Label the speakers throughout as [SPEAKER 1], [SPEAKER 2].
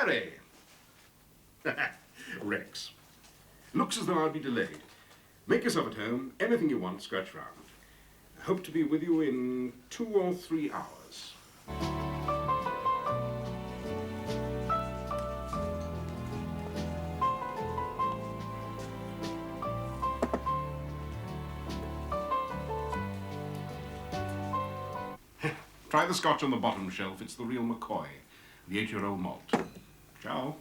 [SPEAKER 1] Harry! Rex. Looks as though I'll be delayed. Make yourself at home, anything you want, scratch round. I hope to be with you in 2 or 3 hours. Try the scotch on the bottom shelf. It's the real McCoy, the 8-year-old malt. Ciao.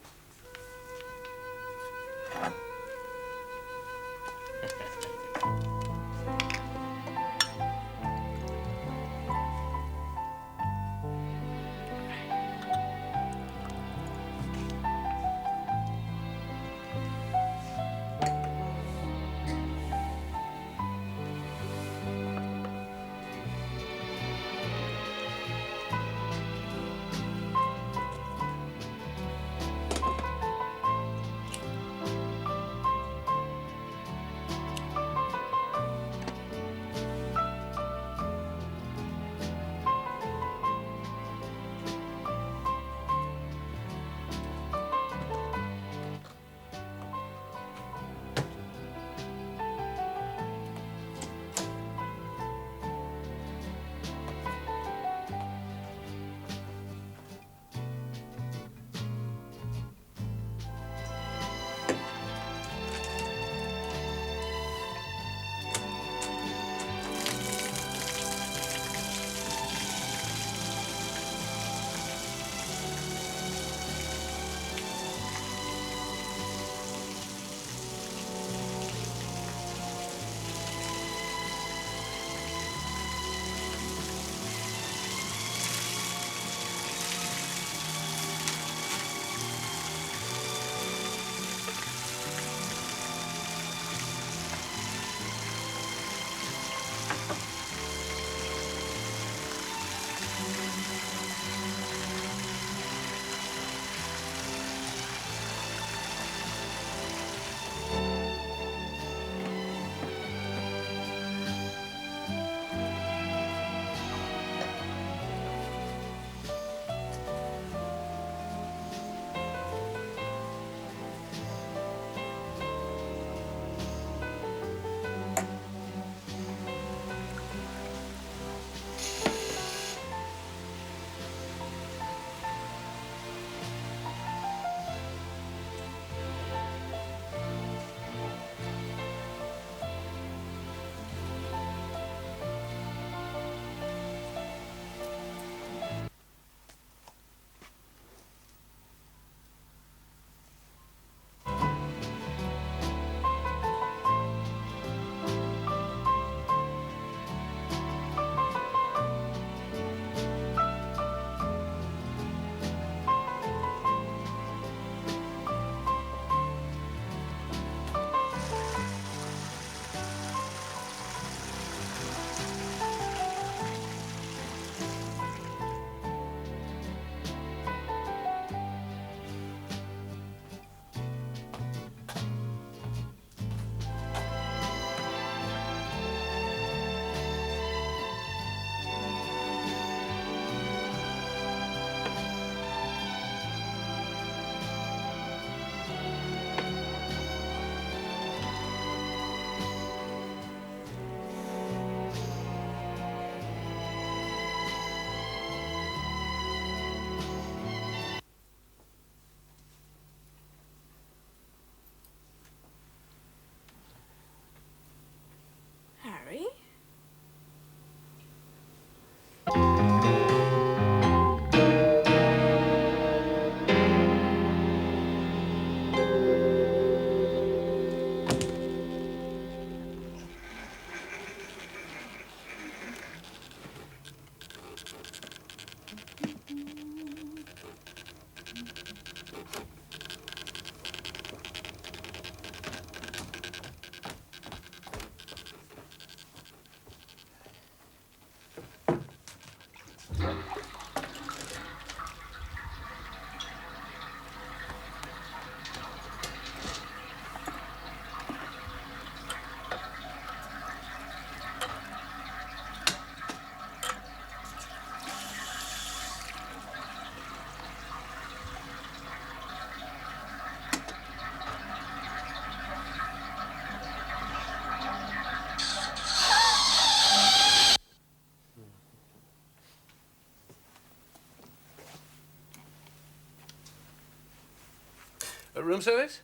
[SPEAKER 2] Room service?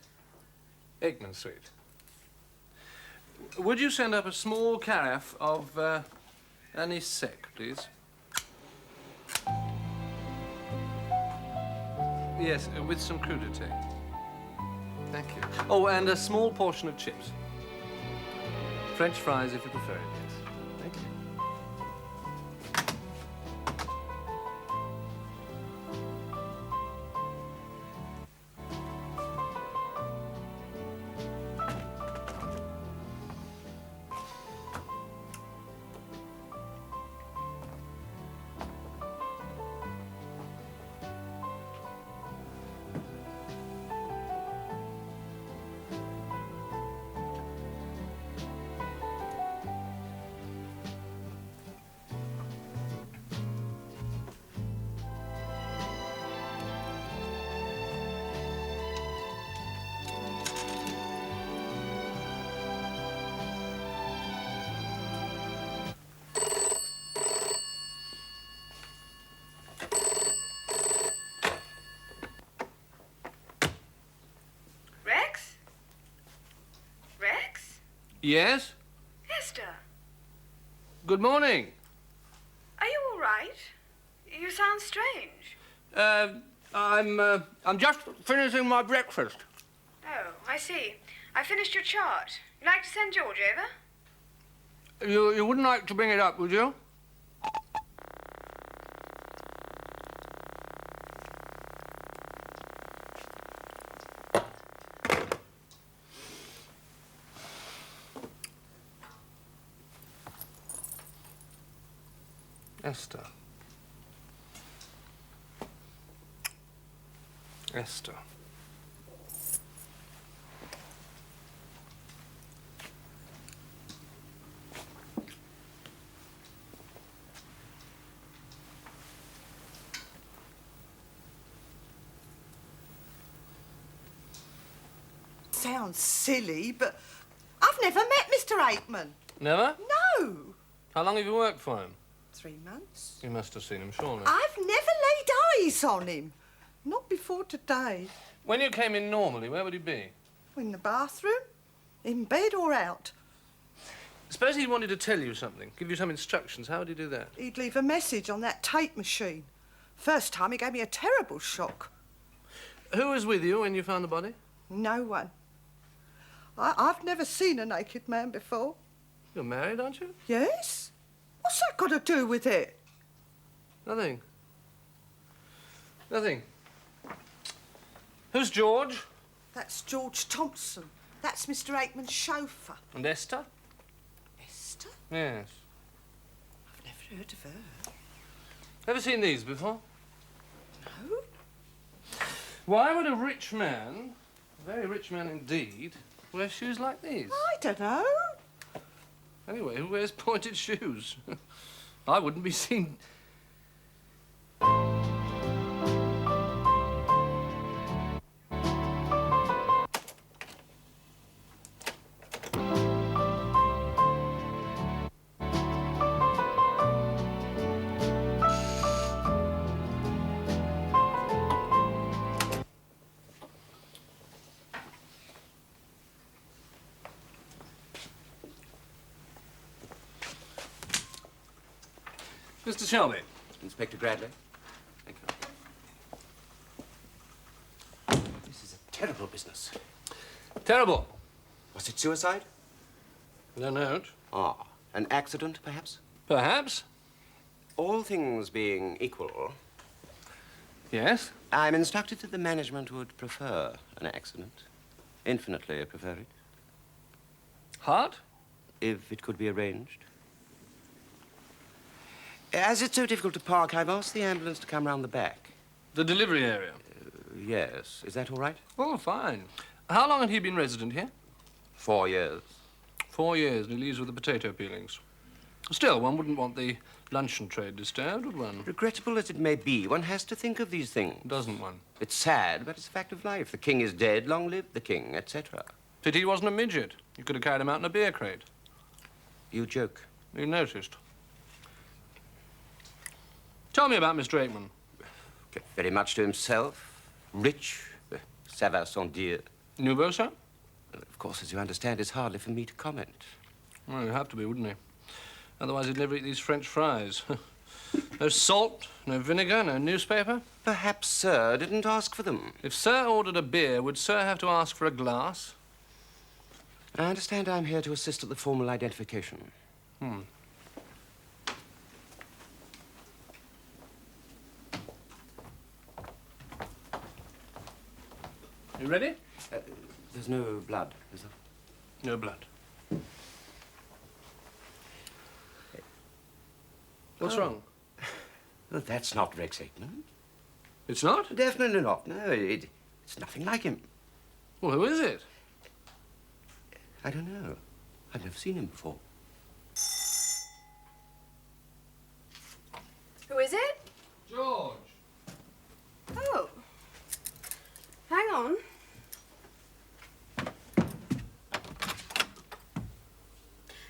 [SPEAKER 2] Aikman Street. Would you send up a small carafe of anise sec, please? Yes, with some crudité. Thank you. Oh, and a small portion of chips. French fries, if you prefer it, yes. Thank you. Yes?
[SPEAKER 3] Esther.
[SPEAKER 2] Good morning.
[SPEAKER 3] Are you all right? You sound strange.
[SPEAKER 2] I'm just finishing my breakfast.
[SPEAKER 3] Oh, I see. I finished your chart. You'd like to send George over?
[SPEAKER 2] You wouldn't like to bring it up, would you? Esther. Esther.
[SPEAKER 4] Sounds silly, but I've never met Mr. Aikman.
[SPEAKER 2] Never?
[SPEAKER 4] No.
[SPEAKER 2] How long have you worked for him?
[SPEAKER 4] 3 months.
[SPEAKER 2] You must have seen him, surely.
[SPEAKER 4] I've never laid eyes on him. Not before today.
[SPEAKER 2] When you came in normally, where would he be?
[SPEAKER 4] In the bathroom, in bed or out.
[SPEAKER 2] Suppose he wanted to tell you something, give you some instructions. How would he do that?
[SPEAKER 4] He'd leave a message on that tape machine. First time he gave me a terrible shock.
[SPEAKER 2] Who was with you when you found the body?
[SPEAKER 4] No one. I've never seen a naked man before.
[SPEAKER 2] You're married, aren't you?
[SPEAKER 4] Yes? What's that got to do with it?
[SPEAKER 2] Nothing. Nothing. Who's George?
[SPEAKER 4] That's George Thompson. That's Mr. Aikman's chauffeur.
[SPEAKER 2] And Esther?
[SPEAKER 4] Esther?
[SPEAKER 2] Yes.
[SPEAKER 4] I've never heard of her.
[SPEAKER 2] Ever seen these before?
[SPEAKER 4] No.
[SPEAKER 2] Why would a rich man, a very rich man indeed, wear shoes like these?
[SPEAKER 4] I don't know.
[SPEAKER 2] Anyway, who wears pointed shoes? I wouldn't be seen... Mr. Shelby.
[SPEAKER 5] Inspector Gradley. Thank you. This is a terrible business.
[SPEAKER 2] Terrible.
[SPEAKER 5] Was it suicide?
[SPEAKER 2] No note.
[SPEAKER 5] Ah, an accident, perhaps?
[SPEAKER 2] Perhaps.
[SPEAKER 5] All things being equal,
[SPEAKER 2] Yes.
[SPEAKER 5] I'm instructed that the management would prefer an accident. Infinitely prefer it.
[SPEAKER 2] Heart?
[SPEAKER 5] If it could be arranged. As it's so difficult to park, I've asked the ambulance to come round the back.
[SPEAKER 2] The delivery area?
[SPEAKER 5] Yes. Is that all right?
[SPEAKER 2] Oh, fine. How long had he been resident here?
[SPEAKER 5] 4 years.
[SPEAKER 2] 4 years, and he leaves with the potato peelings. Still, one wouldn't want the luncheon trade disturbed, would one?
[SPEAKER 5] Regrettable as it may be, one has to think of these things.
[SPEAKER 2] Doesn't one?
[SPEAKER 5] It's sad, but it's a fact of life. The king is dead, long live the king, etc.
[SPEAKER 2] Pity he wasn't a midget. You could have carried him out in a beer crate.
[SPEAKER 5] You joke.
[SPEAKER 2] You noticed. Tell me about Mr. Aikman.
[SPEAKER 5] Kept very much to himself. Rich. Ça va sans dire.
[SPEAKER 2] Nouveau, sir?
[SPEAKER 5] Of course, as you understand, it's hardly for me to comment.
[SPEAKER 2] Well, it'd have to be, wouldn't he? Otherwise, he'd never eat these French fries. No salt, no vinegar, no newspaper.
[SPEAKER 5] Perhaps Sir didn't ask for them.
[SPEAKER 2] If Sir ordered a beer, would Sir have to ask for a glass?
[SPEAKER 5] I understand I'm here to assist at the formal identification.
[SPEAKER 2] Hmm. You ready?
[SPEAKER 5] There's no blood, is there?
[SPEAKER 2] No blood. What's wrong?
[SPEAKER 5] Well, that's not Rex Aikman.
[SPEAKER 2] It's not?
[SPEAKER 5] Definitely not. No, it's nothing like him.
[SPEAKER 2] Well, who is it?
[SPEAKER 5] I don't know. I've never seen him before.
[SPEAKER 3] Who is it?
[SPEAKER 2] George.
[SPEAKER 3] Oh. Hang on.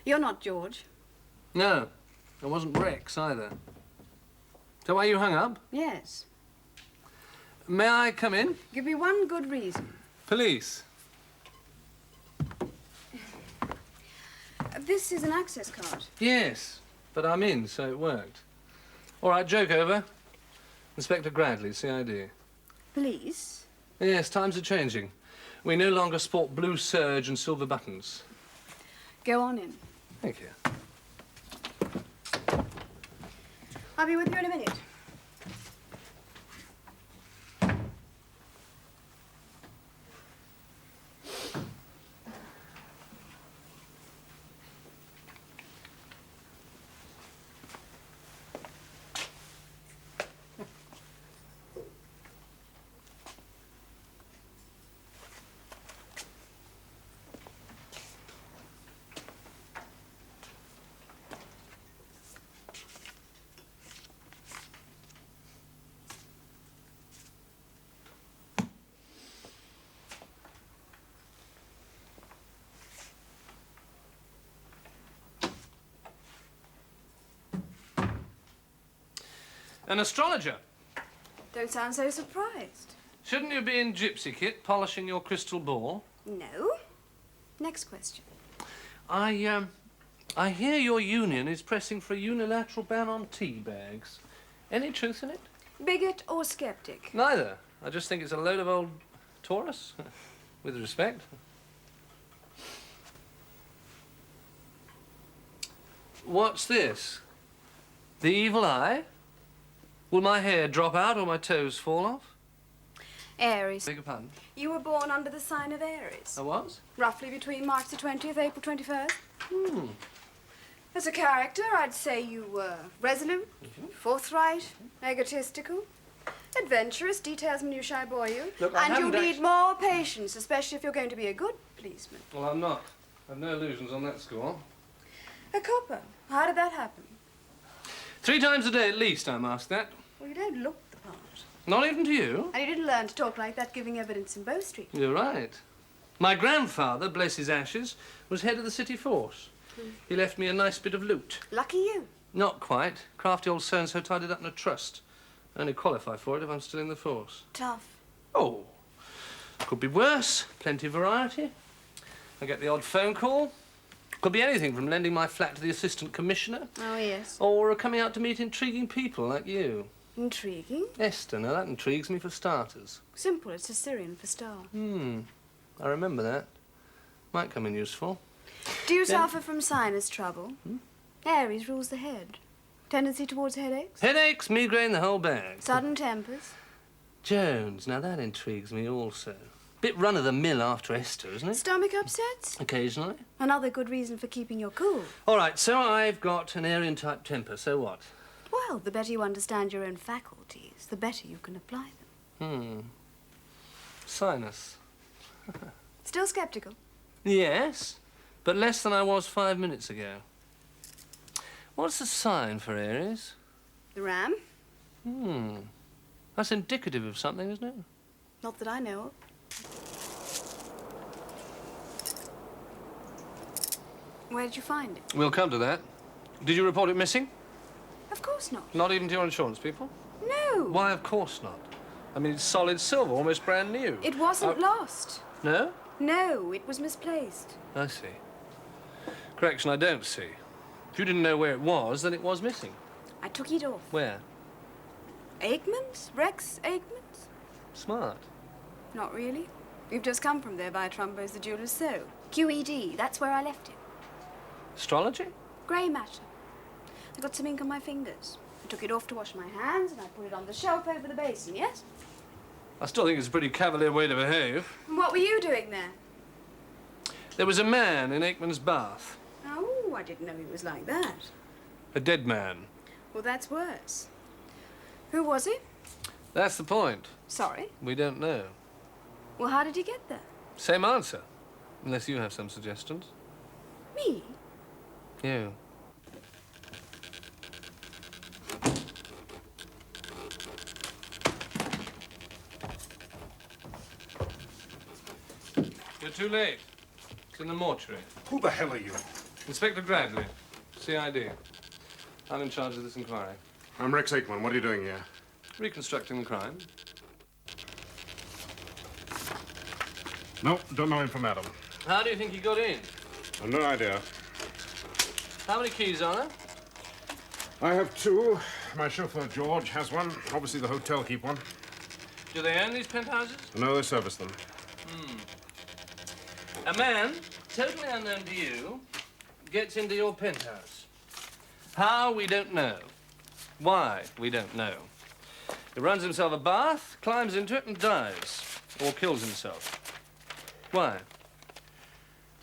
[SPEAKER 3] You're not George.
[SPEAKER 2] No, it wasn't Rex either. Is that why you hung up?
[SPEAKER 3] Yes.
[SPEAKER 2] May I come in?
[SPEAKER 3] Give me one good reason.
[SPEAKER 2] Police.
[SPEAKER 3] This is an access card.
[SPEAKER 2] Yes, but I'm in, so it worked. All right, joke over. Inspector Gradley, CID.
[SPEAKER 3] Police?
[SPEAKER 2] Yes, times are changing. We no longer sport blue serge and silver buttons.
[SPEAKER 3] Go on in.
[SPEAKER 2] Thank you.
[SPEAKER 3] I'll be with you in a minute.
[SPEAKER 2] An astrologer.
[SPEAKER 3] Don't sound so surprised.
[SPEAKER 2] Shouldn't you be in gypsy kit, polishing your crystal ball?
[SPEAKER 3] No. Next question.
[SPEAKER 2] I hear your union is pressing for a unilateral ban on tea bags. Any truth in it?
[SPEAKER 3] Bigot or skeptic?
[SPEAKER 2] Neither. I just think it's a load of old Taurus, with respect. What's this? The evil eye? Will my hair drop out or my toes fall off?
[SPEAKER 3] Aries.
[SPEAKER 2] Beg your pardon?
[SPEAKER 3] You were born under the sign of Aries.
[SPEAKER 2] I was?
[SPEAKER 3] Roughly between March the 20th, April 21st.
[SPEAKER 2] Hmm.
[SPEAKER 3] As a character, I'd say you were resolute, forthright, egotistical, adventurous, details minutiae bore you.
[SPEAKER 2] Look, I
[SPEAKER 3] and you
[SPEAKER 2] haven't
[SPEAKER 3] need more patience, especially if you're going to be a good policeman.
[SPEAKER 2] Well, I'm not. I've no illusions on that score.
[SPEAKER 3] A copper. How did that happen?
[SPEAKER 2] 3 times a day at least, I'm asked that.
[SPEAKER 3] Well, you don't look the part.
[SPEAKER 2] Not even to you?
[SPEAKER 3] And you didn't learn to talk like that giving evidence in Bow Street.
[SPEAKER 2] You're right. My grandfather, bless his ashes, was head of the city force. He left me a nice bit of loot.
[SPEAKER 3] Lucky you.
[SPEAKER 2] Not quite. Crafty old so-and-so tied it up in a trust. I only qualify for it if I'm still in the force.
[SPEAKER 3] Tough.
[SPEAKER 2] Oh, could be worse. Plenty of variety. I get the odd phone call. Could be anything from lending my flat to the assistant commissioner.
[SPEAKER 3] Oh, yes.
[SPEAKER 2] Or coming out to meet intriguing people like you.
[SPEAKER 3] Intriguing.
[SPEAKER 2] Esther, now that intrigues me for starters.
[SPEAKER 3] Simple. It's Assyrian for star.
[SPEAKER 2] I remember that. Might come in useful.
[SPEAKER 3] Do you suffer from sinus trouble? Aries rules the head. Tendency towards headaches?
[SPEAKER 2] Headaches, migraine, the whole bag.
[SPEAKER 3] Sudden tempers?
[SPEAKER 2] Jones, now that intrigues me also. Bit run-of-the-mill after Esther, isn't it?
[SPEAKER 3] Stomach upsets?
[SPEAKER 2] Occasionally.
[SPEAKER 3] Another good reason for keeping your cool.
[SPEAKER 2] All right, so I've got an Aryan-type temper, so what?
[SPEAKER 3] Well, the better you understand your own faculties, the better you can apply them.
[SPEAKER 2] Sinus.
[SPEAKER 3] Still skeptical?
[SPEAKER 2] Yes, but less than I was 5 minutes ago. What's the sign for Aries?
[SPEAKER 3] The ram?
[SPEAKER 2] That's indicative of something, isn't it?
[SPEAKER 3] Not that I know of. Where did you find it?
[SPEAKER 2] We'll come to that. Did you report it missing?
[SPEAKER 3] Of course not.
[SPEAKER 2] Not even to your insurance people?
[SPEAKER 3] No.
[SPEAKER 2] Why, of course not. I mean, it's solid silver, almost brand new.
[SPEAKER 3] It wasn't lost.
[SPEAKER 2] No?
[SPEAKER 3] No, it was misplaced.
[SPEAKER 2] I see. Correction, I don't see. If you didn't know where it was, then it was missing.
[SPEAKER 3] I took it off.
[SPEAKER 2] Where?
[SPEAKER 3] Aikman's? Rex Aikman's?
[SPEAKER 2] Smart.
[SPEAKER 3] Not really. We've just come from there by Trumbo's the Jeweller's So. QED, that's where I left it.
[SPEAKER 2] Astrology?
[SPEAKER 3] Grey matter. I got some ink on my fingers. I took it off to wash my hands and I put it on the shelf over the basin, yes?
[SPEAKER 2] I still think it's a pretty cavalier way to behave.
[SPEAKER 3] And what were you doing there?
[SPEAKER 2] There was a man in Aikman's bath.
[SPEAKER 3] Oh, I didn't know he was like that.
[SPEAKER 2] A dead man.
[SPEAKER 3] Well, that's worse. Who was he?
[SPEAKER 2] That's the point.
[SPEAKER 3] Sorry.
[SPEAKER 2] We don't know.
[SPEAKER 3] Well, how did he get there?
[SPEAKER 2] Same answer. Unless you have some suggestions.
[SPEAKER 3] Me?
[SPEAKER 2] You. You're too late. It's in the mortuary.
[SPEAKER 1] Who the hell are you?
[SPEAKER 2] Inspector Gradley, CID. I'm in charge of this inquiry.
[SPEAKER 1] I'm Rex Aikman. What are you doing here?
[SPEAKER 2] Reconstructing the crime.
[SPEAKER 1] No, don't know him from Adam.
[SPEAKER 2] How do you think he got in?
[SPEAKER 1] I've no idea.
[SPEAKER 2] How many keys are there?
[SPEAKER 1] I have two. My chauffeur, George, has one. Obviously, the hotel keep one.
[SPEAKER 2] Do they own these penthouses?
[SPEAKER 1] No, they service them.
[SPEAKER 2] A man, totally unknown to you, gets into your penthouse. How, we don't know. Why, we don't know. He runs himself a bath, climbs into it, and dies. Or kills himself. Why?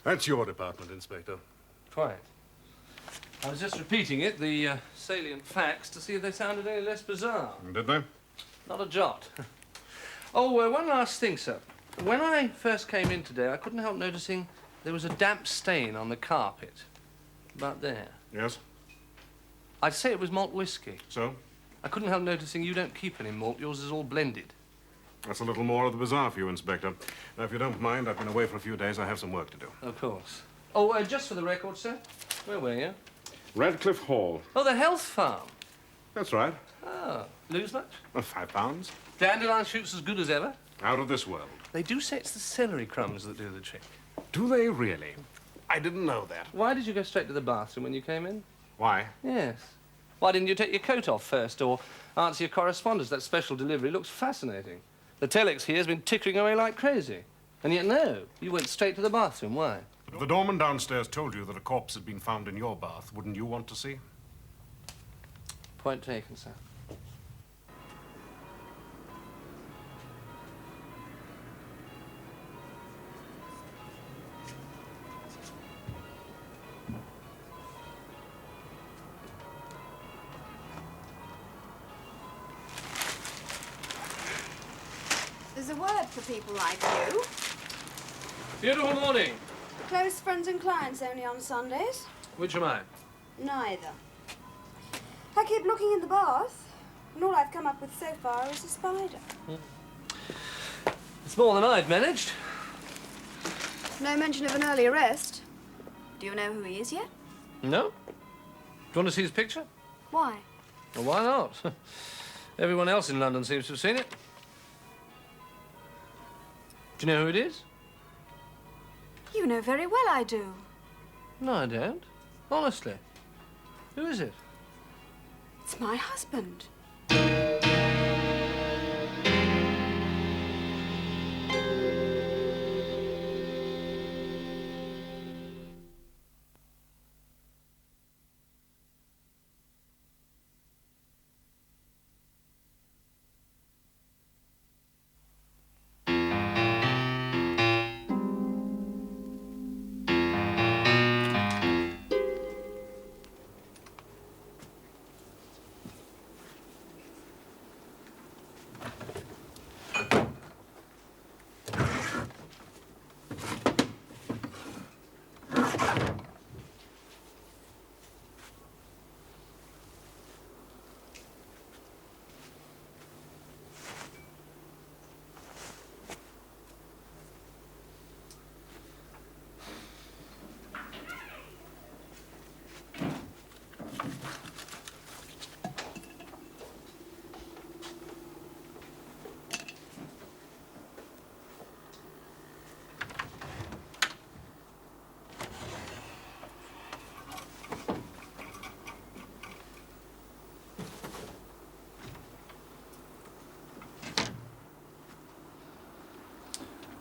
[SPEAKER 1] That's your department, Inspector.
[SPEAKER 2] Quite. I was just repeating it, the salient facts, to see if they sounded any less bizarre.
[SPEAKER 1] Did they?
[SPEAKER 2] Not a jot. Oh, one last thing, sir. When I first came in today, I couldn't help noticing there was a damp stain on the carpet. About there.
[SPEAKER 1] Yes.
[SPEAKER 2] I'd say it was malt whiskey.
[SPEAKER 1] So?
[SPEAKER 2] I couldn't help noticing you don't keep any malt. Yours is all blended.
[SPEAKER 1] That's a little more of the bazaar for you, Inspector. Now, if you don't mind, I've been away for a few days. I have some work to do.
[SPEAKER 2] Of course. Oh, just for the record, sir. Where were you?
[SPEAKER 1] Radcliffe Hall.
[SPEAKER 2] Oh, the health farm.
[SPEAKER 1] That's right.
[SPEAKER 2] Oh, lose much?
[SPEAKER 1] £5.
[SPEAKER 2] Dandelion shoots as good as ever.
[SPEAKER 1] Out of this world.
[SPEAKER 2] They do say it's the celery crumbs that do the trick.
[SPEAKER 1] Do they really? I didn't know that.
[SPEAKER 2] Why did you go straight to the bathroom when you came in?
[SPEAKER 1] Why?
[SPEAKER 2] Yes. Why didn't you take your coat off first or answer your correspondence? That special delivery looks fascinating. The telex here has been tickering away like crazy. And yet, no, you went straight to the bathroom. Why?
[SPEAKER 1] If the doorman downstairs told you that a corpse had been found in your bath, wouldn't you want to see?
[SPEAKER 2] Point taken, sir.
[SPEAKER 3] There's a word for people like you.
[SPEAKER 2] Beautiful morning.
[SPEAKER 3] Close friends and clients only on Sundays.
[SPEAKER 2] Which am I?
[SPEAKER 3] Neither. I keep looking in the bath, and all I've come up with so far is a spider.
[SPEAKER 2] It's more than I've managed.
[SPEAKER 3] No mention of an early arrest. Do you know who he is yet?
[SPEAKER 2] No? Do you want to see his picture?
[SPEAKER 3] Why?
[SPEAKER 2] Well, why not? Everyone else in London seems to have seen it. Do you know who it is?
[SPEAKER 3] You know very well I do.
[SPEAKER 2] No, I don't. Honestly. Who is it?
[SPEAKER 3] It's my husband.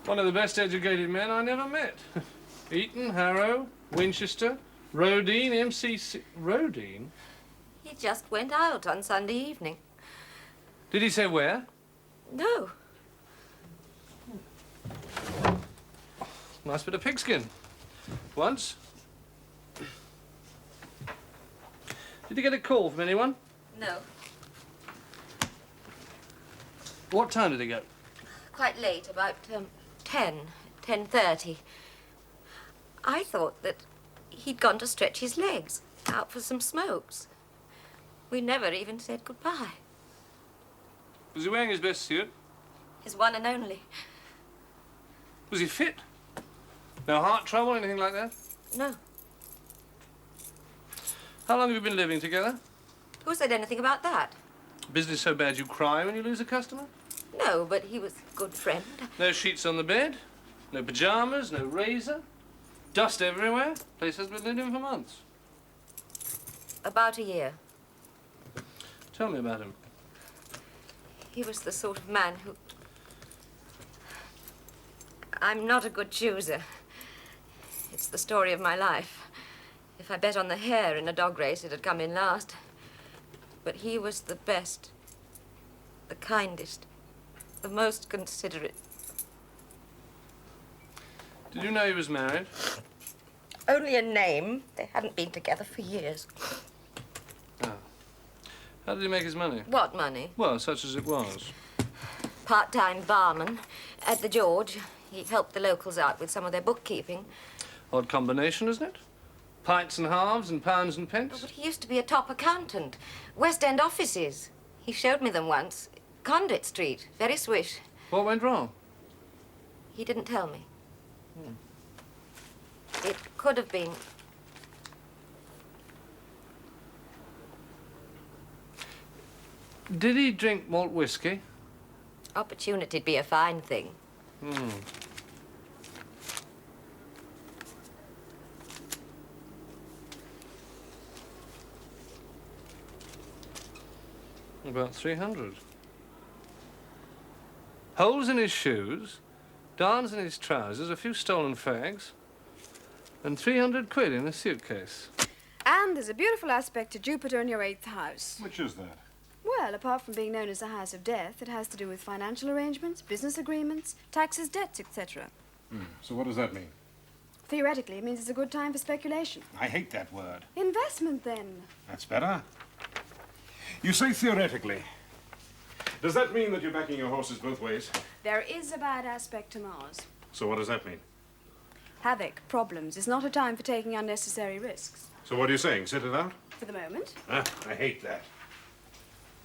[SPEAKER 2] One of the best educated men I never met. Eton, Harrow, Winchester, Rodine, MCC... Rodine?
[SPEAKER 6] He just went out on Sunday evening.
[SPEAKER 2] Did he say where?
[SPEAKER 6] No.
[SPEAKER 2] Nice bit of pigskin. Once. Did he get a call from anyone?
[SPEAKER 6] No.
[SPEAKER 2] What time did he go?
[SPEAKER 6] Quite late, about 10:30. I thought that he'd gone to stretch his legs, out for some smokes. We never even said goodbye.
[SPEAKER 2] Was he wearing his best suit?
[SPEAKER 6] His one and only.
[SPEAKER 2] Was he fit? No heart trouble, anything like that?
[SPEAKER 6] No.
[SPEAKER 2] How long have you been living together?
[SPEAKER 6] Who said anything about that?
[SPEAKER 2] Business so bad you cry when you lose a customer?
[SPEAKER 6] No, but he was a good friend.
[SPEAKER 2] No sheets on the bed, no pajamas, no razor, dust everywhere. Place has been living for months.
[SPEAKER 6] About a year.
[SPEAKER 2] Tell me about him.
[SPEAKER 6] He was the sort of man who... I'm not a good chooser. It's the story of my life. If I bet on the hare in a dog race, it'd come in last. But he was the best, the kindest, the most considerate.
[SPEAKER 2] Did you know he was married?
[SPEAKER 6] Only a name. They hadn't been together for years.
[SPEAKER 2] Oh. How did he make his money?
[SPEAKER 6] What money?
[SPEAKER 2] Well, such as it was.
[SPEAKER 6] Part-time barman at the George. He helped the locals out with some of their bookkeeping.
[SPEAKER 2] Odd combination, isn't it? Pints and halves and pounds and
[SPEAKER 6] Oh,
[SPEAKER 2] pence.
[SPEAKER 6] but he used to be a top accountant. West End offices. He showed me them once. Conduit Street. Very swish.
[SPEAKER 2] What went wrong?
[SPEAKER 6] He didn't tell me. It could have been...
[SPEAKER 2] Did he drink malt whiskey?
[SPEAKER 6] Opportunity'd be a fine thing.
[SPEAKER 2] About 300. Holes in his shoes, darns in his trousers, a few stolen fags, and 300 quid in a suitcase.
[SPEAKER 3] And there's a beautiful aspect to Jupiter in your 8th house.
[SPEAKER 1] Which is that?
[SPEAKER 3] Well, apart from being known as the house of death, it has to do with financial arrangements, business agreements, taxes, debts, etc.
[SPEAKER 1] So what does that mean?
[SPEAKER 3] Theoretically, it means it's a good time for speculation.
[SPEAKER 1] I hate that word.
[SPEAKER 3] Investment, then.
[SPEAKER 1] That's better. You say theoretically. Does that mean that you're backing your horses both ways?
[SPEAKER 3] There is a bad aspect to Mars.
[SPEAKER 1] So what does that mean?
[SPEAKER 3] Havoc, problems, is not a time for taking unnecessary risks.
[SPEAKER 1] So what are you saying? Sit it out?
[SPEAKER 3] For the moment.
[SPEAKER 1] Ah, I hate that.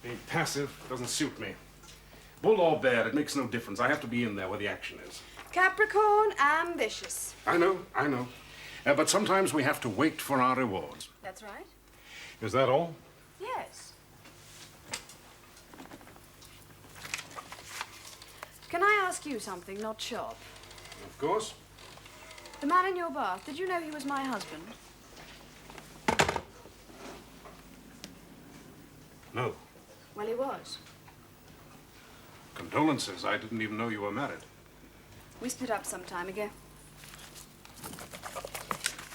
[SPEAKER 1] Being passive doesn't suit me. Bull or bear, it makes no difference. I have to be in there where the action is.
[SPEAKER 3] Capricorn, ambitious.
[SPEAKER 1] I know. But sometimes we have to wait for our rewards.
[SPEAKER 3] That's right.
[SPEAKER 1] Is that all?
[SPEAKER 3] Yes. Can I ask you something, not shop?
[SPEAKER 1] Of course.
[SPEAKER 3] The man in your bath, did you know he was my husband?
[SPEAKER 1] No.
[SPEAKER 3] Well, he was.
[SPEAKER 1] Condolences. I didn't even know you were married.
[SPEAKER 3] We split up some time ago.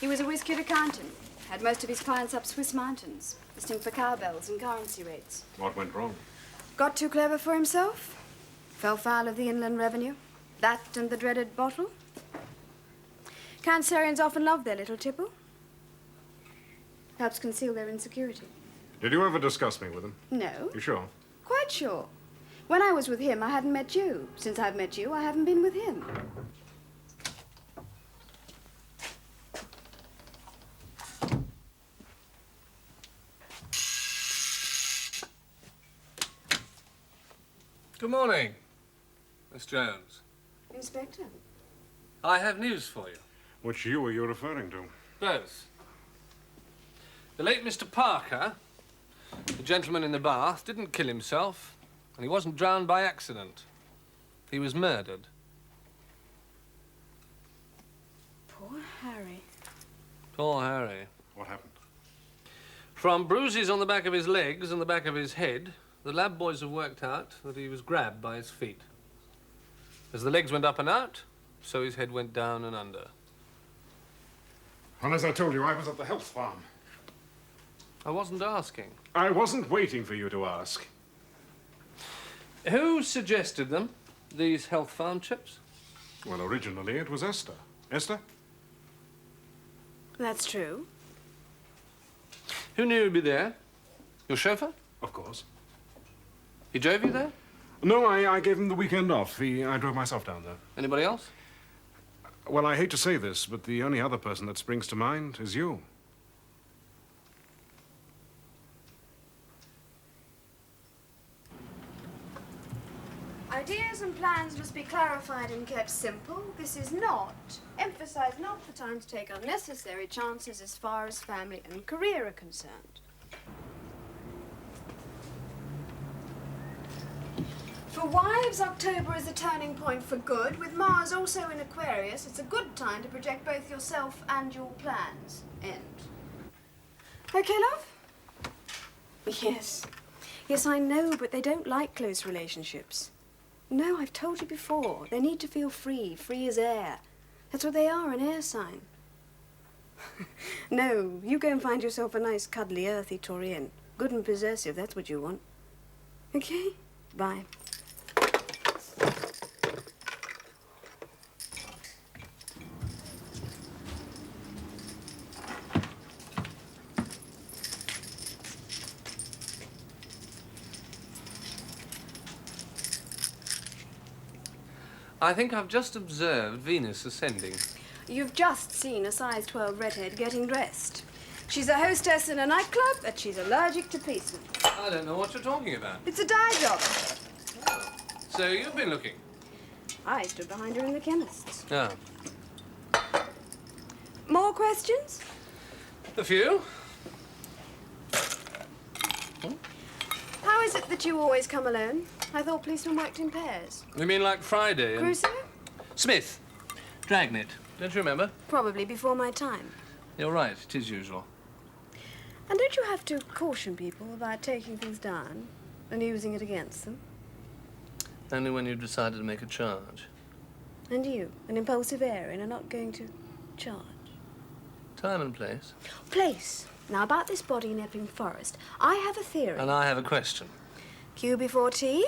[SPEAKER 3] He was a whiz-kid accountant. Had most of his clients up Swiss mountains, listening for cowbells and currency rates.
[SPEAKER 1] What went wrong?
[SPEAKER 3] Got too clever for himself. Fell foul of the Inland Revenue. That and the dreaded bottle. Cancerians often love their little tipple. Helps conceal their insecurity.
[SPEAKER 1] Did you ever discuss me with him?
[SPEAKER 3] No.
[SPEAKER 1] You sure?
[SPEAKER 3] Quite sure. When I was with him, I hadn't met you. Since I've met you, I haven't been with him.
[SPEAKER 2] Good morning, Miss Jones.
[SPEAKER 3] Inspector?
[SPEAKER 2] I have news for you.
[SPEAKER 1] Which you are you referring to?
[SPEAKER 2] Both. The late Mr. Parker, the gentleman in the bath, didn't kill himself, and he wasn't drowned by accident. He was murdered.
[SPEAKER 3] Poor Harry.
[SPEAKER 2] Poor Harry.
[SPEAKER 1] What happened?
[SPEAKER 2] From bruises on the back of his legs and the back of his head, the lab boys have worked out that he was grabbed by his feet. As the legs went up and out, So his head went down and under.
[SPEAKER 1] Well, as I told you, I was at the health farm.
[SPEAKER 2] I wasn't asking.
[SPEAKER 1] I wasn't waiting for you to ask.
[SPEAKER 2] Who suggested them, these health farm chips?
[SPEAKER 1] Well, originally it was Esther. Esther?
[SPEAKER 3] That's true.
[SPEAKER 2] Who knew he'd be there? Your chauffeur?
[SPEAKER 1] Of course.
[SPEAKER 2] He drove you there?
[SPEAKER 1] No, I gave him the weekend off. I drove myself down there.
[SPEAKER 2] Anybody else?
[SPEAKER 1] Well, I hate to say this, but the only other person that springs to mind is you.
[SPEAKER 3] Ideas and plans must be clarified and kept simple. This is not, emphasize not the time to take unnecessary chances as far as family and career are concerned. For wives, October is a turning point for good. With Mars also in Aquarius, it's a good time to project both yourself and your plans. End. Okay, love? Yes. Yes, I know, but they don't like close relationships. No, I've told you before. They need to feel free as air. That's what they are, an air sign. No, you go and find yourself a nice, cuddly, earthy Taurian. Good and possessive, that's what you want. Okay? Bye.
[SPEAKER 2] I think I've just observed Venus ascending.
[SPEAKER 3] You've just seen a size 12 redhead getting dressed. She's a hostess in a nightclub, but she's allergic to policemen.
[SPEAKER 2] I don't know what you're talking about.
[SPEAKER 3] It's a dye job.
[SPEAKER 2] So you've been looking?
[SPEAKER 3] I stood behind her in the chemist's.
[SPEAKER 2] Oh.
[SPEAKER 3] More questions?
[SPEAKER 2] A few.
[SPEAKER 3] How is it that you always come alone? I thought policemen worked in pairs.
[SPEAKER 2] You mean like Friday and...
[SPEAKER 3] Crusoe?
[SPEAKER 2] Smith. Dragnet. Don't you remember?
[SPEAKER 3] Probably before my time.
[SPEAKER 2] You're right, it is usual.
[SPEAKER 3] And don't you have to caution people about taking things down and using it against them?
[SPEAKER 2] Only when you've decided to make a charge.
[SPEAKER 3] And you, an impulsive Arian, are not going to charge.
[SPEAKER 2] Time and place.
[SPEAKER 3] Place. Now, about this body in Epping Forest, I have a theory.
[SPEAKER 2] And I have a question.
[SPEAKER 3] Q before tea?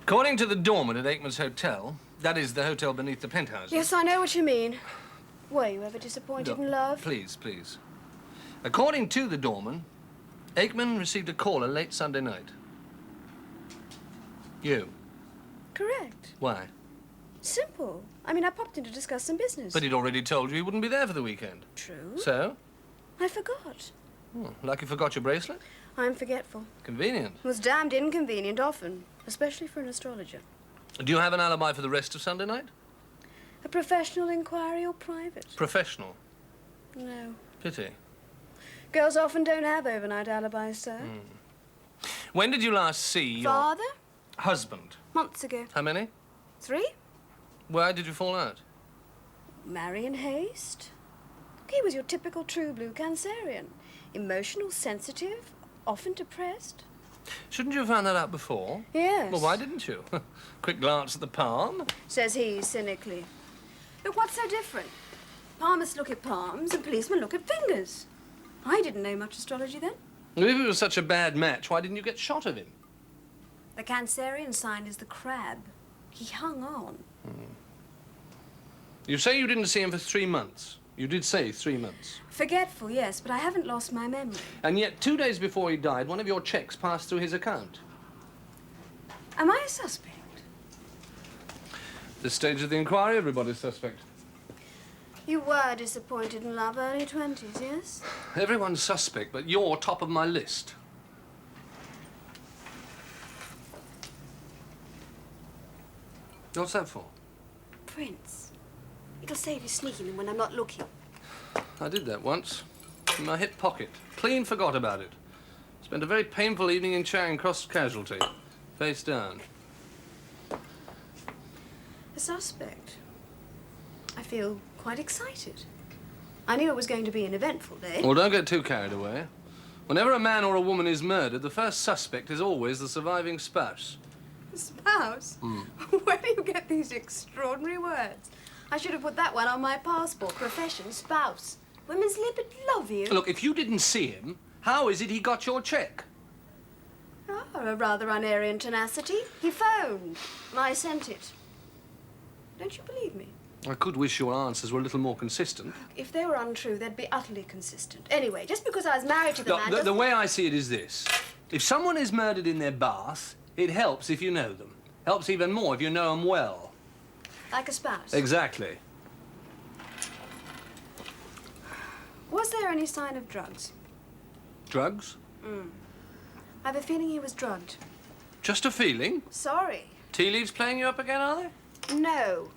[SPEAKER 2] According to the doorman at Aikman's Hotel, that is the hotel beneath the penthouses...
[SPEAKER 3] Yes, I know what you mean. Were you ever disappointed in love?
[SPEAKER 2] Please, please. According to the doorman, Aikman received a caller late Sunday night. You.
[SPEAKER 3] Correct.
[SPEAKER 2] Why?
[SPEAKER 3] Simple. I mean, I popped in to discuss some business.
[SPEAKER 2] But he'd already told you he wouldn't be there for the weekend.
[SPEAKER 3] True.
[SPEAKER 2] So?
[SPEAKER 3] I forgot.
[SPEAKER 2] Like you forgot your bracelet?
[SPEAKER 3] I'm forgetful.
[SPEAKER 2] Convenient.
[SPEAKER 3] It was damned inconvenient often, especially for an astrologer.
[SPEAKER 2] Do you have an alibi for the rest of Sunday night?
[SPEAKER 3] A professional inquiry or private?
[SPEAKER 2] Professional.
[SPEAKER 3] No.
[SPEAKER 2] Pity.
[SPEAKER 3] Girls often don't have overnight alibis, sir.
[SPEAKER 2] When did you last see your...
[SPEAKER 3] Father?
[SPEAKER 2] husband?
[SPEAKER 3] Months ago.
[SPEAKER 2] How many?
[SPEAKER 3] 3?
[SPEAKER 2] Why did you fall out?
[SPEAKER 3] Marry in haste. He was your typical true blue Cancerian. Emotional, sensitive, often depressed.
[SPEAKER 2] Shouldn't you have found that out before?
[SPEAKER 3] Yes.
[SPEAKER 2] Well, why didn't you? Quick glance at the palm.
[SPEAKER 3] Says he cynically. But what's so different? Palmists look at palms and policemen look at fingers. I didn't know much astrology then.
[SPEAKER 2] Well, if it was such a bad match, why didn't you get shot of him?
[SPEAKER 3] The Cancerian sign is the crab. He hung on.
[SPEAKER 2] You say you didn't see him for 3 months. You did say 3 months.
[SPEAKER 3] Forgetful, yes, but I haven't lost my memory.
[SPEAKER 2] And yet, 2 days before he died, one of your checks passed through his account.
[SPEAKER 3] Am I a suspect?
[SPEAKER 2] This stage of the inquiry, everybody's suspect.
[SPEAKER 3] You were disappointed in love, early 20s, yes?
[SPEAKER 2] Everyone's suspect, but you're top of my list. What's that for?
[SPEAKER 3] Prince. It'll save you sneaking them when I'm not looking.
[SPEAKER 2] I did that once. In my hip pocket. Clean forgot about it. Spent a very painful evening in Charing Cross casualty. Face down.
[SPEAKER 3] A suspect. I feel quite excited. I knew it was going to be an eventful day.
[SPEAKER 2] Well, don't get too carried away. Whenever a man or a woman is murdered, the first suspect is always the surviving spouse.
[SPEAKER 3] Spouse? Where do you get these extraordinary words? I should have put that one on my passport. Profession, spouse. Women's lib love you.
[SPEAKER 2] Look, if you didn't see him, how is it he got your cheque?
[SPEAKER 3] Oh, a rather unerring tenacity. He phoned. I sent it. Don't you believe me?
[SPEAKER 2] I could wish your answers were a little more consistent.
[SPEAKER 3] If they were untrue, they'd be utterly consistent. Anyway, just because I was married to the man
[SPEAKER 2] The way I see it is this. If someone is murdered in their bath, it helps if you know them. Helps even more if you know them well.
[SPEAKER 3] Like a spouse.
[SPEAKER 2] Exactly.
[SPEAKER 3] Was there any sign of drugs?
[SPEAKER 2] Drugs?
[SPEAKER 3] I have a feeling he was drugged.
[SPEAKER 2] Just a feeling?
[SPEAKER 3] Sorry.
[SPEAKER 2] Tea leaves playing you up again, are they?
[SPEAKER 3] No.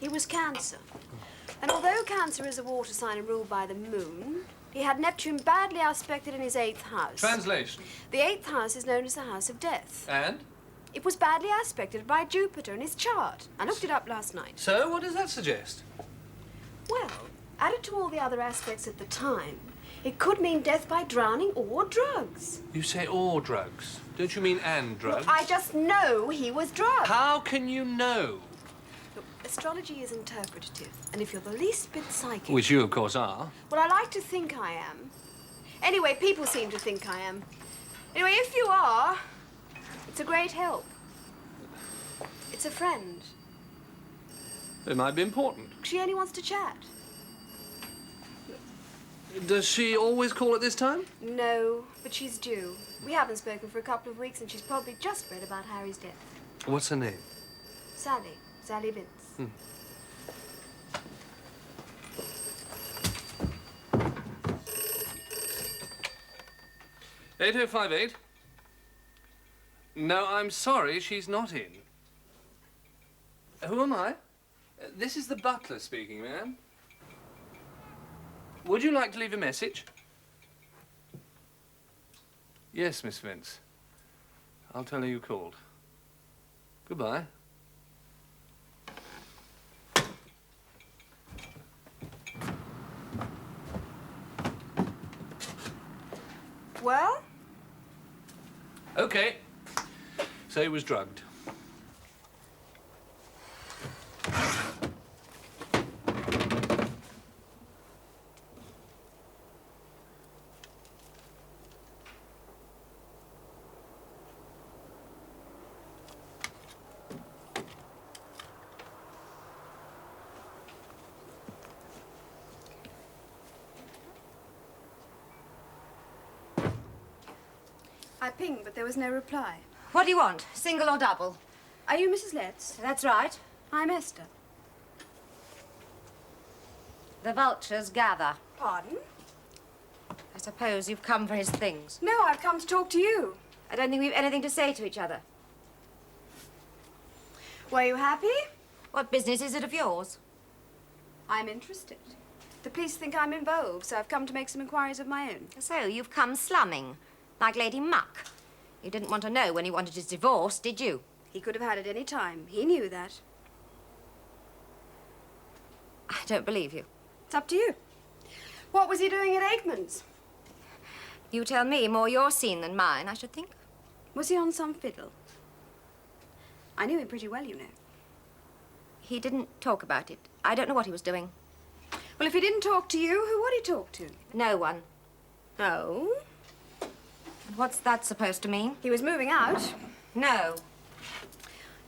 [SPEAKER 3] He was Cancer. And although Cancer is a water sign and ruled by the moon, he had Neptune badly aspected in his 8th house.
[SPEAKER 2] Translation.
[SPEAKER 3] The 8th house is known as the house of death.
[SPEAKER 2] And?
[SPEAKER 3] It was badly aspected by Jupiter in his chart. I looked it up last night.
[SPEAKER 2] So, what does that suggest?
[SPEAKER 3] Well, added to all the other aspects at the time, it could mean death by drowning or drugs.
[SPEAKER 2] You say or drugs. Don't you mean and drugs?
[SPEAKER 3] Well, I just know he was drugged.
[SPEAKER 2] How can you know?
[SPEAKER 3] Look, astrology is interpretative, and if you're the least bit psychic...
[SPEAKER 2] Which you, of course, are.
[SPEAKER 3] Well, I like to think I am. Anyway, people seem to think I am. Anyway, if you are, it's a great help. It's a friend.
[SPEAKER 2] It might be important.
[SPEAKER 3] She only wants to chat.
[SPEAKER 2] Does she always call at this time?
[SPEAKER 3] No, but she's due. We haven't spoken for a couple of weeks, and she's probably just read about Harry's death.
[SPEAKER 2] What's her name?
[SPEAKER 3] Sally. Sally Vince.
[SPEAKER 2] 8058. No, I'm sorry, she's not in. Who am I? This is the butler speaking, ma'am. Would you like to leave a message? Yes, Miss Vince. I'll tell her you called. Goodbye.
[SPEAKER 3] Well?
[SPEAKER 2] Okay. So he was drugged.
[SPEAKER 3] I pinged, but there was no reply.
[SPEAKER 6] What do you want? Single or double?
[SPEAKER 3] Are you Mrs. Letts?
[SPEAKER 6] That's right.
[SPEAKER 3] I'm Esther.
[SPEAKER 6] The vultures gather.
[SPEAKER 3] Pardon?
[SPEAKER 6] I suppose you've come for his things.
[SPEAKER 3] No, I've come to talk to you.
[SPEAKER 6] I don't think we've anything to say to each other.
[SPEAKER 3] Were you happy?
[SPEAKER 6] What business is it of yours?
[SPEAKER 3] I'm interested. The police think I'm in vogue, so I've come to make some inquiries of my own.
[SPEAKER 6] So you've come slumming, like Lady Muck. You didn't want to know when he wanted his divorce, did you?
[SPEAKER 3] He could have had it any time. He knew that.
[SPEAKER 6] I don't believe you.
[SPEAKER 3] It's up to you. What was he doing at Aikman's?
[SPEAKER 6] You tell me, more your scene than mine, I should think.
[SPEAKER 3] Was he on some fiddle? I knew him pretty well, you know.
[SPEAKER 6] He didn't talk about it. I don't know what he was doing.
[SPEAKER 3] Well, if he didn't talk to you, who would he talk to?
[SPEAKER 6] No one.
[SPEAKER 3] Oh?
[SPEAKER 6] What's that supposed to mean?
[SPEAKER 3] He was moving out.
[SPEAKER 6] No.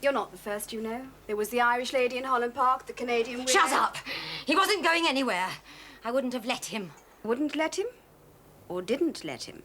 [SPEAKER 3] You're not the first, you know. There was the Irish lady in Holland Park, the Canadian...
[SPEAKER 6] Shut up! He wasn't going anywhere. I wouldn't have let him.
[SPEAKER 3] Wouldn't let him? Or didn't let him?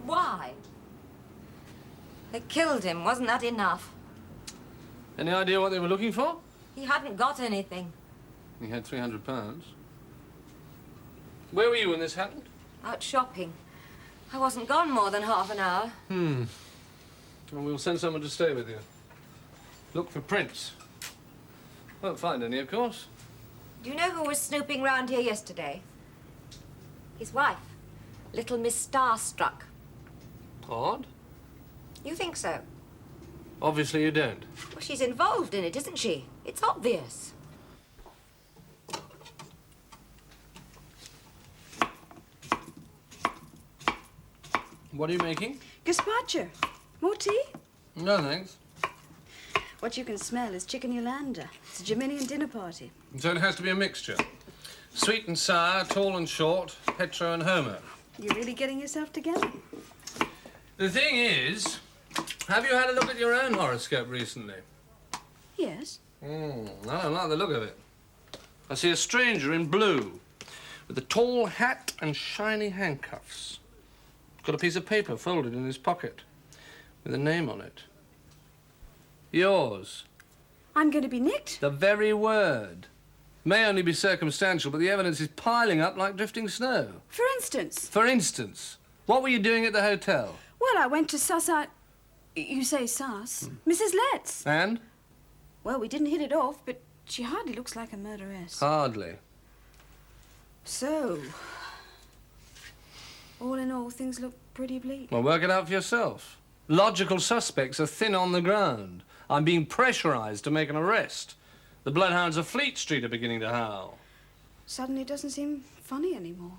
[SPEAKER 6] Why? They killed him. Wasn't that enough?
[SPEAKER 2] Any idea what they were looking for?
[SPEAKER 6] He hadn't got anything.
[SPEAKER 2] He had £300. Where were you when this happened?
[SPEAKER 6] Out shopping. I wasn't gone more than half an hour.
[SPEAKER 2] Well, we'll send someone to stay with you. Look for prints. Won't find any, of course.
[SPEAKER 6] Do you know who was snooping round here yesterday? His wife, little Miss Starstruck.
[SPEAKER 2] Odd.
[SPEAKER 6] You think so?
[SPEAKER 2] Obviously you don't.
[SPEAKER 6] Well, she's involved in it, isn't she? It's obvious.
[SPEAKER 2] What are you making?
[SPEAKER 3] Gazpacho. More tea?
[SPEAKER 2] No, thanks.
[SPEAKER 3] What you can smell is chicken Yolanda. It's a Geminian dinner party.
[SPEAKER 2] So it has to be a mixture. Sweet and sour, tall and short, hetero and homo.
[SPEAKER 3] You're really getting yourself together.
[SPEAKER 2] The thing is, have you had a look at your own horoscope recently?
[SPEAKER 3] Yes.
[SPEAKER 2] I don't like the look of it. I see a stranger in blue with a tall hat and shiny handcuffs. Got a piece of paper folded in his pocket with a name on it. Yours.
[SPEAKER 3] I'm going to be nicked.
[SPEAKER 2] The very word. May only be circumstantial, but the evidence is piling up like drifting snow.
[SPEAKER 3] For instance?
[SPEAKER 2] For instance, what were you doing at the hotel?
[SPEAKER 3] Well, I went to suss out... You say suss? Mrs. Letts.
[SPEAKER 2] And?
[SPEAKER 3] Well, we didn't hit it off, but she hardly looks like a murderess.
[SPEAKER 2] Hardly.
[SPEAKER 3] So... all in all, things look pretty bleak.
[SPEAKER 2] Well, work it out for yourself. Logical suspects are thin on the ground. I'm being pressurized to make an arrest. The bloodhounds of Fleet Street are beginning to howl.
[SPEAKER 3] Suddenly it doesn't seem funny anymore.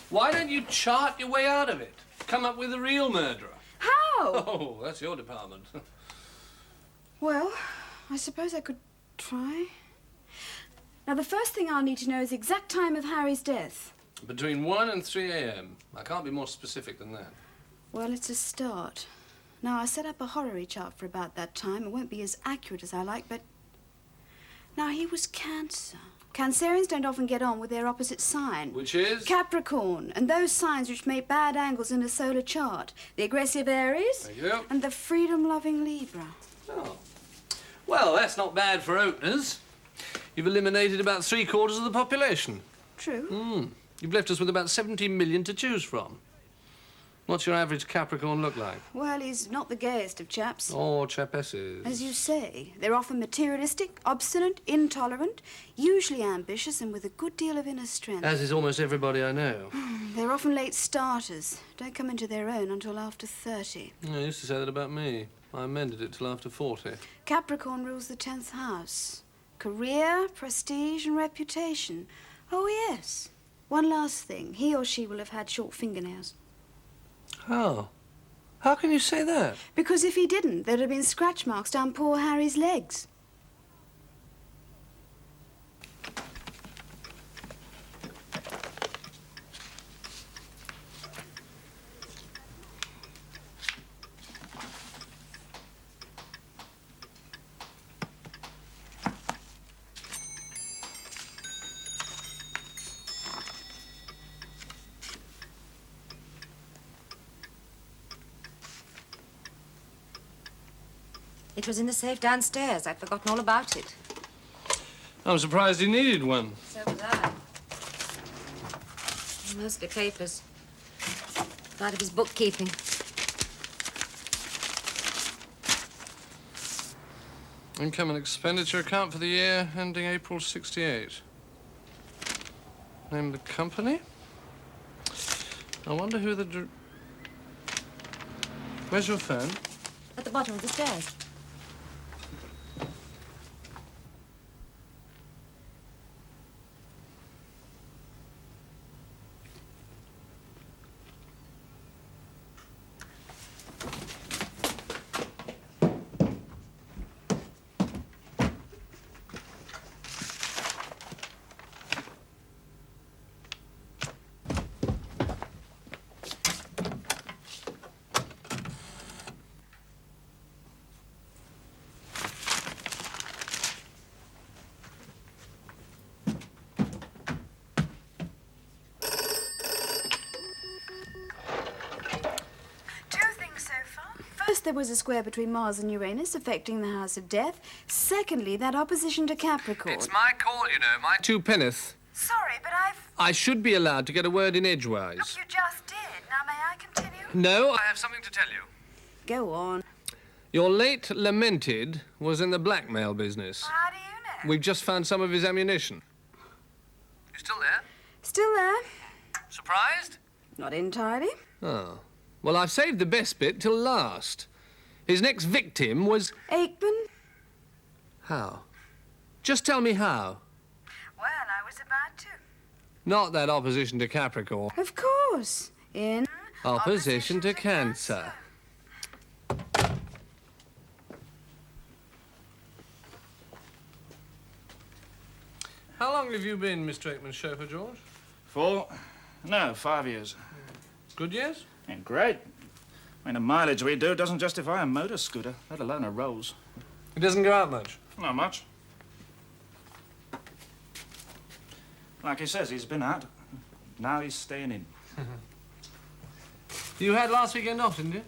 [SPEAKER 2] Why don't you chart your way out of it? Come up with a real murderer.
[SPEAKER 3] How?
[SPEAKER 2] Oh, that's your department.
[SPEAKER 3] Well, I suppose I could try. Now, the first thing I'll need to know is the exact time of Harry's death.
[SPEAKER 2] Between 1 and 3 a.m. I can't be more specific than that.
[SPEAKER 3] Well, it's a start. Now, I set up a horary chart for about that time. It won't be as accurate as I like, but... Now, he was Cancer. Cancerians don't often get on with their opposite sign.
[SPEAKER 2] Which is?
[SPEAKER 3] Capricorn, and those signs which make bad angles in a solar chart. The aggressive Aries.
[SPEAKER 2] Thank you.
[SPEAKER 3] And the freedom-loving Libra.
[SPEAKER 2] Oh. Well, that's not bad for openers. You've eliminated about 3/4 of the population.
[SPEAKER 3] True.
[SPEAKER 2] You've left us with about 70 million to choose from. What's your average Capricorn look like?
[SPEAKER 3] Well, he's not the gayest of chaps.
[SPEAKER 2] Or chapesses.
[SPEAKER 3] As you say, they're often materialistic, obstinate, intolerant, usually ambitious, and with a good deal of inner strength.
[SPEAKER 2] As is almost everybody I know.
[SPEAKER 3] They're often late starters. Don't come into their own until after 30.
[SPEAKER 2] I used to say that about me. I amended it till after 40.
[SPEAKER 3] Capricorn rules the 10th house. Career, prestige, and reputation. Oh, yes. One last thing. He or she will have had short fingernails.
[SPEAKER 2] How? How can you say that?
[SPEAKER 3] Because if he didn't, there'd have been scratch marks down poor Harry's legs.
[SPEAKER 6] It was in the safe downstairs. I'd forgotten all about it.
[SPEAKER 2] I'm surprised he needed one.
[SPEAKER 6] So was I. Mostly papers. Part of his bookkeeping.
[SPEAKER 2] Income and expenditure account for the year ending April 68. Name of the company? I wonder who the... Where's your phone?
[SPEAKER 6] At the bottom of the stairs.
[SPEAKER 3] First, there was a square between Mars and Uranus affecting the house of death. Secondly, that opposition to Capricorn.
[SPEAKER 2] It's my call, you know, my two penneth.
[SPEAKER 3] Sorry, but
[SPEAKER 2] I should be allowed to get a word in edgewise.
[SPEAKER 3] Look, you just did. Now, may I continue?
[SPEAKER 2] No, I have something to tell you.
[SPEAKER 3] Go on.
[SPEAKER 2] Your late lamented was in the blackmail business.
[SPEAKER 3] How do you know?
[SPEAKER 2] We've just found some of his ammunition. You still there?
[SPEAKER 3] Still there.
[SPEAKER 2] Surprised?
[SPEAKER 3] Not entirely.
[SPEAKER 2] Oh. Well, I've saved the best bit till last. His next victim was...
[SPEAKER 3] Aikman?
[SPEAKER 2] How? Just tell me how.
[SPEAKER 3] Well, I was about to.
[SPEAKER 2] Not that opposition to Capricorn.
[SPEAKER 3] Of course. In...
[SPEAKER 2] Opposition to Cancer. How long have you been Mr. Aikman's chauffeur, George?
[SPEAKER 7] 5 years.
[SPEAKER 2] Good years?
[SPEAKER 7] Yeah, great. I mean, the mileage we do doesn't justify a motor scooter, let alone a Rolls.
[SPEAKER 2] It doesn't go out much.
[SPEAKER 7] Not much. Like he says, he's been out. Now he's staying in.
[SPEAKER 2] You had last weekend off, didn't you?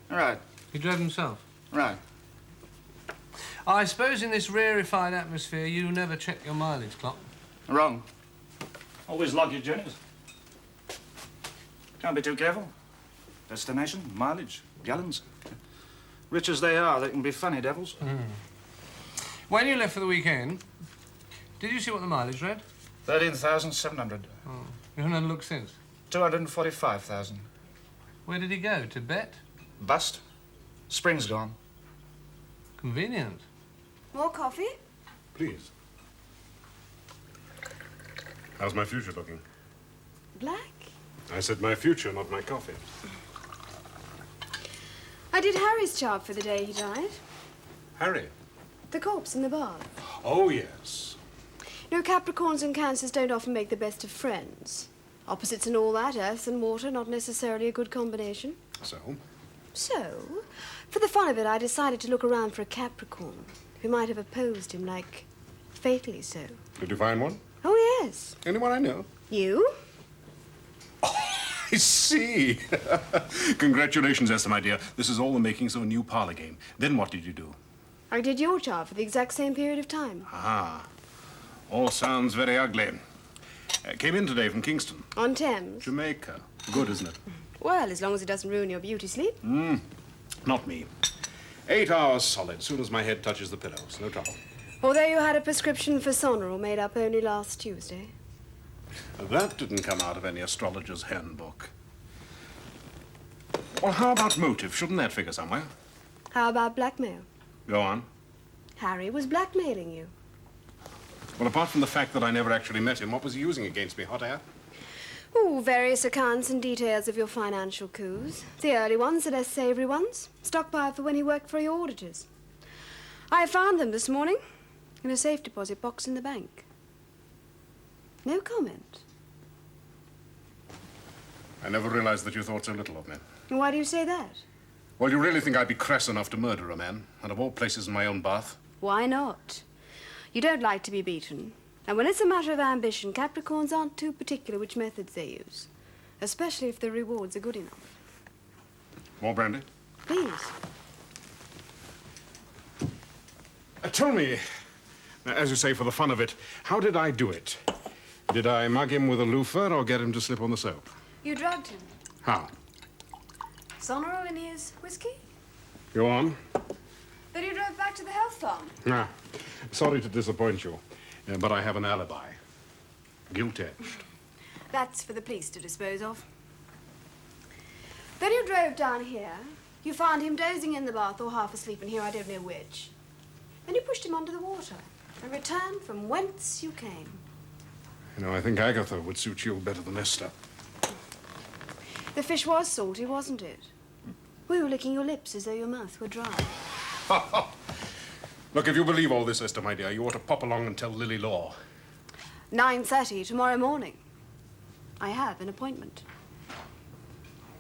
[SPEAKER 7] Right,
[SPEAKER 2] He drove himself.
[SPEAKER 7] right.
[SPEAKER 2] I suppose in this rarefied atmosphere you never check your mileage clock.
[SPEAKER 7] Wrong. Always log your journeys. Can't be too careful. Destination, mileage, gallons. Rich as they are, they can be funny devils.
[SPEAKER 2] When you left for the weekend, did you see what the mileage read?
[SPEAKER 7] 13,700.
[SPEAKER 2] Oh. You haven't had a look since?
[SPEAKER 7] 245,000.
[SPEAKER 2] Where did he go? Tibet?
[SPEAKER 7] Bust. Spring's gone.
[SPEAKER 2] Convenient.
[SPEAKER 3] More coffee?
[SPEAKER 1] Please. How's my future looking?
[SPEAKER 3] Black?
[SPEAKER 1] I said my future, not my coffee.
[SPEAKER 3] I did Harry's chart for the day he died.
[SPEAKER 1] Harry?
[SPEAKER 3] The corpse in the bath.
[SPEAKER 1] Oh, yes.
[SPEAKER 3] No, Capricorns and Cancers don't often make the best of friends. Opposites and all that, earth and water, not necessarily a good combination.
[SPEAKER 1] So?
[SPEAKER 3] So, for the fun of it, I decided to look around for a Capricorn who might have opposed him, like, fatally so.
[SPEAKER 1] Did you find one?
[SPEAKER 3] Oh, yes.
[SPEAKER 1] Anyone I know?
[SPEAKER 3] You?
[SPEAKER 1] I see. Congratulations, Esther, my dear. This is all the makings of a new parlor game. Then what did you do?
[SPEAKER 3] I did your chart for the exact same period of time.
[SPEAKER 1] Ah. All sounds very ugly. Came in today from Kingston.
[SPEAKER 3] On Thames.
[SPEAKER 1] Jamaica. Good, isn't it?
[SPEAKER 3] Well, as long as it doesn't ruin your beauty sleep.
[SPEAKER 1] Not me. 8 hours solid, soon as my head touches the pillows. No trouble.
[SPEAKER 3] Although you had a prescription for Sonoril made up only last Tuesday.
[SPEAKER 1] That didn't come out of any astrologer's handbook. Well, how about motive? Shouldn't that figure somewhere?
[SPEAKER 3] How about blackmail?
[SPEAKER 1] Go on.
[SPEAKER 3] Harry was blackmailing you.
[SPEAKER 1] Well, apart from the fact that I never actually met him, what was he using against me? Hot air?
[SPEAKER 3] Oh, various accounts and details of your financial coups. The early ones, the less savoury ones. Stockpiled for when he worked for your auditors. I found them this morning in a safe deposit box in the bank. No comment.
[SPEAKER 1] I never realized that you thought so little of me.
[SPEAKER 3] Why do you say that?
[SPEAKER 1] Well, you really think I'd be crass enough to murder a man, and of all places in my own bath?
[SPEAKER 3] Why not? You don't like to be beaten. And when it's a matter of ambition, Capricorns aren't too particular which methods they use. Especially if the rewards are good enough.
[SPEAKER 1] More brandy?
[SPEAKER 3] Please.
[SPEAKER 1] Tell me, as you say, for the fun of it, how did I do it? Did I mug him with a loofah or get him to slip on the soap?
[SPEAKER 3] You drugged him.
[SPEAKER 1] How?
[SPEAKER 3] Sonoril in his whiskey?
[SPEAKER 1] Go on.
[SPEAKER 3] Then you drove back to the health farm.
[SPEAKER 1] Ah, sorry to disappoint you, but I have an alibi. Guilt-edged.
[SPEAKER 3] That's for the police to dispose of. Then you drove down here. You found him dozing in the bath or half asleep in here, I don't know which. Then you pushed him under the water and returned from whence you came.
[SPEAKER 1] You know, I think Agatha would suit you better than Esther.
[SPEAKER 3] The fish was salty, wasn't it? We were licking your lips as though your mouth were dry.
[SPEAKER 1] Look, if you believe all this, Esther, my dear, you ought to pop along and tell Lily Law.
[SPEAKER 3] 9:30 tomorrow morning. I have an appointment.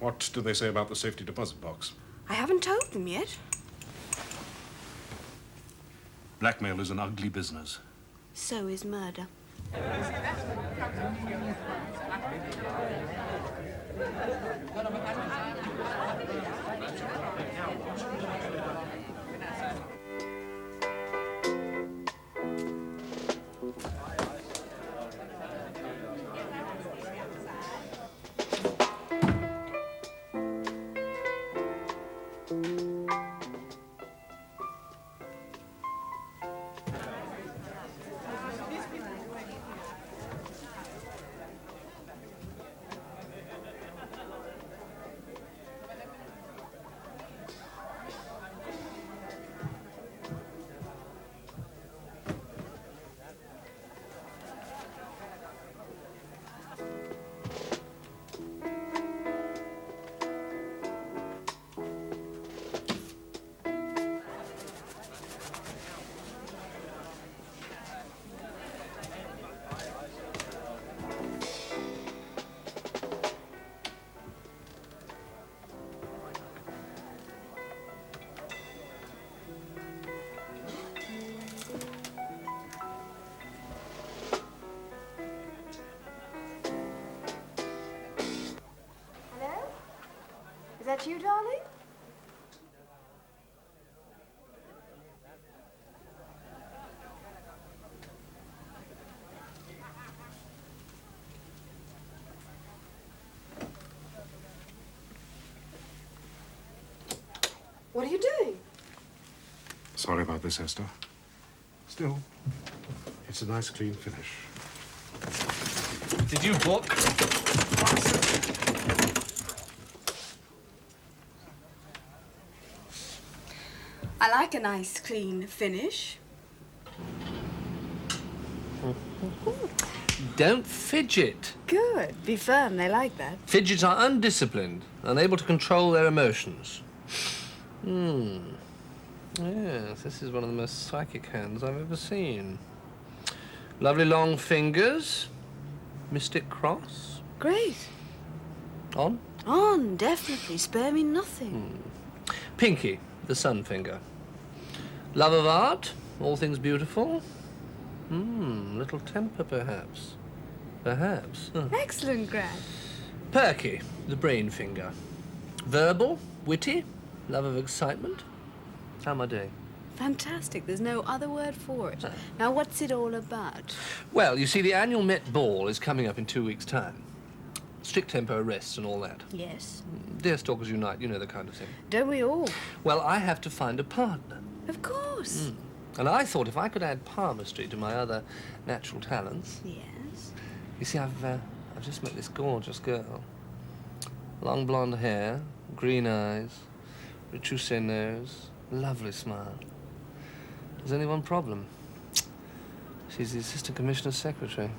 [SPEAKER 1] What do they say about the safety deposit box?
[SPEAKER 3] I haven't told them yet.
[SPEAKER 1] Blackmail is an ugly business.
[SPEAKER 3] So is murder. about you, darling? What are you doing?
[SPEAKER 1] Sorry about this, Esther. Still, it's a nice, clean finish.
[SPEAKER 2] Did you book?
[SPEAKER 3] I like a nice, clean finish.
[SPEAKER 2] Don't fidget.
[SPEAKER 3] Good. Be firm. They like that.
[SPEAKER 2] Fidgets are undisciplined, unable to control their emotions. Yes, this is one of the most psychic hands I've ever seen. Lovely long fingers. Mystic cross.
[SPEAKER 3] Great.
[SPEAKER 2] On.
[SPEAKER 3] On, definitely. Spare me nothing.
[SPEAKER 2] Pinky, the sun finger. Love of art, all things beautiful. Little temper, perhaps. Perhaps.
[SPEAKER 3] Excellent, Grad.
[SPEAKER 2] Perky, the brain finger. Verbal, witty, love of excitement. How am I doing?
[SPEAKER 3] Fantastic. There's no other word for it. Now, what's it all about?
[SPEAKER 2] Well, you see, the annual Met Ball is coming up in 2 weeks' time. Strict tempo arrests and all that.
[SPEAKER 3] Yes.
[SPEAKER 2] Dear Stalkers Unite, you know the kind of thing.
[SPEAKER 3] Don't we all?
[SPEAKER 2] Well, I have to find a partner.
[SPEAKER 3] Of course.
[SPEAKER 2] And I thought if I could add palmistry to my other natural talents.
[SPEAKER 3] Yes.
[SPEAKER 2] You see, I've just met this gorgeous girl. Long blonde hair, green eyes, retroussé nose, lovely smile. There's only one problem. She's the assistant commissioner's secretary.